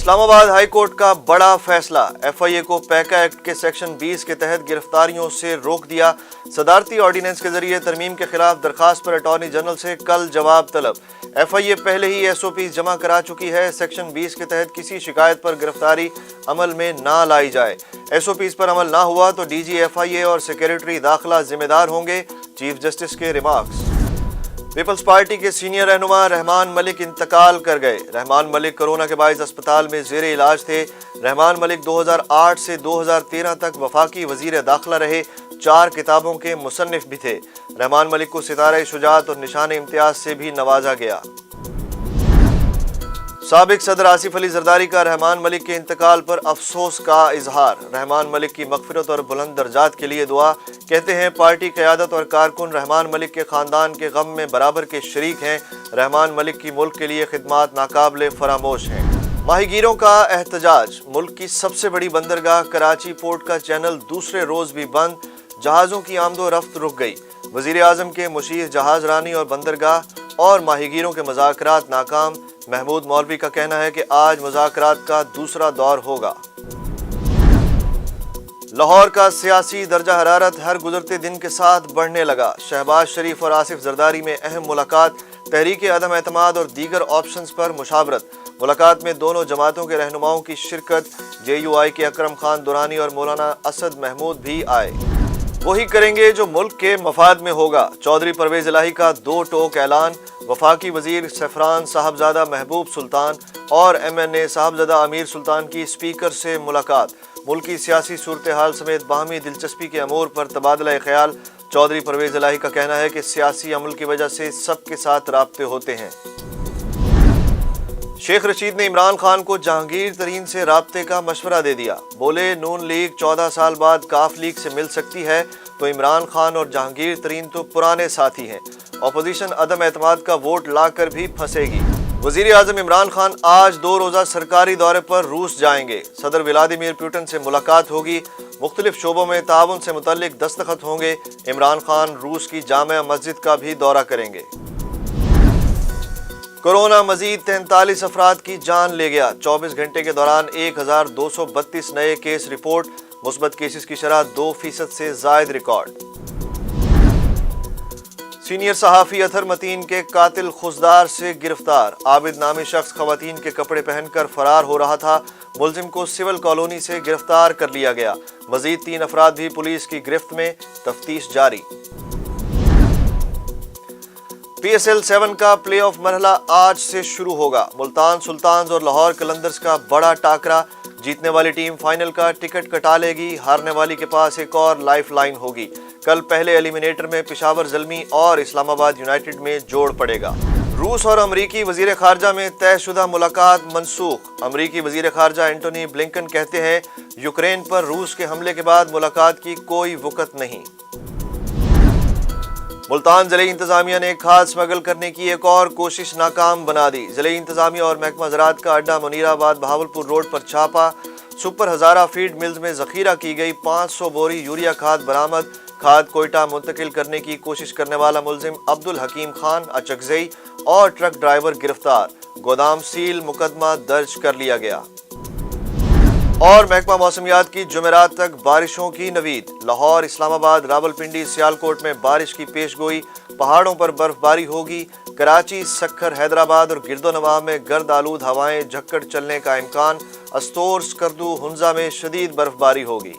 اسلام آباد high court کا بڑا فیصلہ، ایف آئی اے کو پیکا ایکٹ کے سیکشن 20 کے تحت گرفتاریوں سے روک دیا۔ صدارتی آرڈیننس کے ذریعے ترمیم کے خلاف درخواست پر اٹارنی جنرل سے کل جواب طلب۔ ایف آئی اے پہلے ہی ایس او پیز جمع کرا چکی ہے، سیکشن 20 کے تحت کسی شکایت پر گرفتاری عمل میں نہ لائی جائے۔ ایس او پیز پر عمل نہ ہوا تو ڈی جی ایف آئی اے اور سیکریٹری داخلہ ذمہ دار ہوں گے، چیف جسٹس کے ریمارکس۔ پیپلز پارٹی کے سینئر رہنما رحمان ملک انتقال کر گئے۔ رحمان ملک کورونا کے باعث اسپتال میں زیر علاج تھے۔ رحمان ملک 2008 سے 2013 تک وفاقی وزیر داخلہ رہے، 4 کتابوں کے مصنف بھی تھے۔ رحمان ملک کو ستارہ شجاعت اور نشان امتیاز سے بھی نوازا گیا۔ سابق صدر آصف علی زرداری کا رحمان ملک کے انتقال پر افسوس کا اظہار۔ رحمان ملک کی مغفرت اور بلند درجات کے لیے دعا۔ کہتے ہیں پارٹی قیادت اور کارکن رحمان ملک کے خاندان کے غم میں برابر کے شریک ہیں۔ رحمان ملک کی ملک کے لیے خدمات ناقابل فراموش ہیں۔ ماہی گیروں کا احتجاج۔ ملک کی سب سے بڑی بندرگاہ کراچی پورٹ کا چینل دوسرے روز بھی بند، جہازوں کی آمد و رفت رک گئی۔ وزیر اعظم کے مشیر جہاز رانی اور بندرگاہ اور ماہی گیروں کے مذاکرات ناکام۔ محمود مولوی کا کہنا ہے کہ آج مذاکرات کا دوسرا دور ہوگا۔ لاہور کا سیاسی درجہ حرارت ہر گزرتے دن کے ساتھ بڑھنے لگا۔ شہباز شریف اور آصف زرداری میں اہم ملاقات، تحریک عدم اعتماد اور دیگر آپشنز پر مشاورت۔ ملاقات میں دونوں جماعتوں کے رہنماؤں کی شرکت۔ جے یو آئی کے اکرم خان دورانی اور مولانا اسد محمود بھی آئے۔ وہی کریں گے جو ملک کے مفاد میں ہوگا، چودھری پرویز الہی کا 2 ٹوک اعلان۔ وفاقی وزیر سفران صاحبزادہ محبوب سلطان اور ایم این اے صاحبزادہ امیر سلطان کی اسپیکر سے ملاقات۔ ملکی سیاسی صورتحال سمیت باہمی دلچسپی کے امور پر تبادلہ خیال۔ چودھری پرویز الہی کا کہنا ہے کہ سیاسی عمل کی وجہ سے سب کے ساتھ رابطے ہوتے ہیں۔ شیخ رشید نے عمران خان کو جہانگیر ترین سے رابطے کا مشورہ دے دیا۔ بولے نون لیگ 14 سال بعد کاف لیگ سے مل سکتی ہے تو عمران خان اور جہانگیر ترین تو پرانے ساتھی ہیں، اپوزیشن عدم اعتماد کا ووٹ لا کر بھی پھنسے گی۔ وزیر اعظم عمران خان آج 2 روزہ سرکاری دورے پر روس جائیں گے۔ صدر ولادیمیر پوٹن سے ملاقات ہوگی، مختلف شعبوں میں تعاون سے متعلق دستخط ہوں گے۔ عمران خان روس کی جامع مسجد کا بھی دورہ کریں گے۔ کورونا مزید 43 افراد کی جان لے گیا۔ 24 گھنٹے کے دوران 1232 نئے کیس رپورٹ، مثبت کیسز کی شرح 2% سے زائد ریکارڈ۔ سینئر صحافی اطہر متین کے قاتل خضدار سے گرفتار۔ عابد نامی شخص خواتین کے کپڑے پہن کر فرار ہو رہا تھا، ملزم کو سول کالونی سے گرفتار کر لیا گیا۔ مزید 3 افراد بھی پولیس کی گرفت میں، تفتیش جاری۔ پی ایس ایل 7 کا پلے آف مرحلہ آج سے شروع ہوگا۔ ملتان سلطانز اور لاہور قلندرز کا بڑا ٹاکرا، جیتنے والی ٹیم فائنل کا ٹکٹ کٹا لے گی، ہارنے والی کے پاس ایک اور لائف لائن ہوگی۔ کل پہلے ایلیمینیٹر میں پشاور زلمی اور اسلام آباد یونائیٹڈ میں جوڑ پڑے گا۔ روس اور امریکی وزیر خارجہ میں طے شدہ ملاقات منسوخ۔ امریکی وزیر خارجہ اینٹونی بلنکن کہتے ہیں یوکرین پر روس کے حملے کے بعد ملاقات کی کوئی وقت نہیں۔ ملتان ضلعی انتظامیہ نے کھاد سمگل کرنے کی ایک اور کوشش ناکام بنا دی۔ ضلعی انتظامیہ اور محکمہ زراعت کا اڈا منیر آباد بہاولپور روڈ پر چھاپا، سپر ہزارہ فیڈ ملز میں ذخیرہ کی گئی 500 بوری یوریا کھاد برآمد۔ کھاد کوئٹہ منتقل کرنے کی کوشش کرنے والا ملزم عبدالحکیم خان اچکزئی اور ٹرک ڈرائیور گرفتار، گودام سیل، مقدمہ درج کر لیا گیا۔ اور محکمہ موسمیات کی جمعرات تک بارشوں کی نوید۔ لاہور، اسلام آباد، راولپنڈی، سیالکوٹ میں بارش کی پیش گوئی، پہاڑوں پر برف باری ہوگی۔ کراچی، سکھر، حیدرآباد اور گرد و نواح میں گرد آلود ہوائیں جھکڑ چلنے کا امکان۔ استور، سکردو، ہنزا میں شدید برف باری ہوگی۔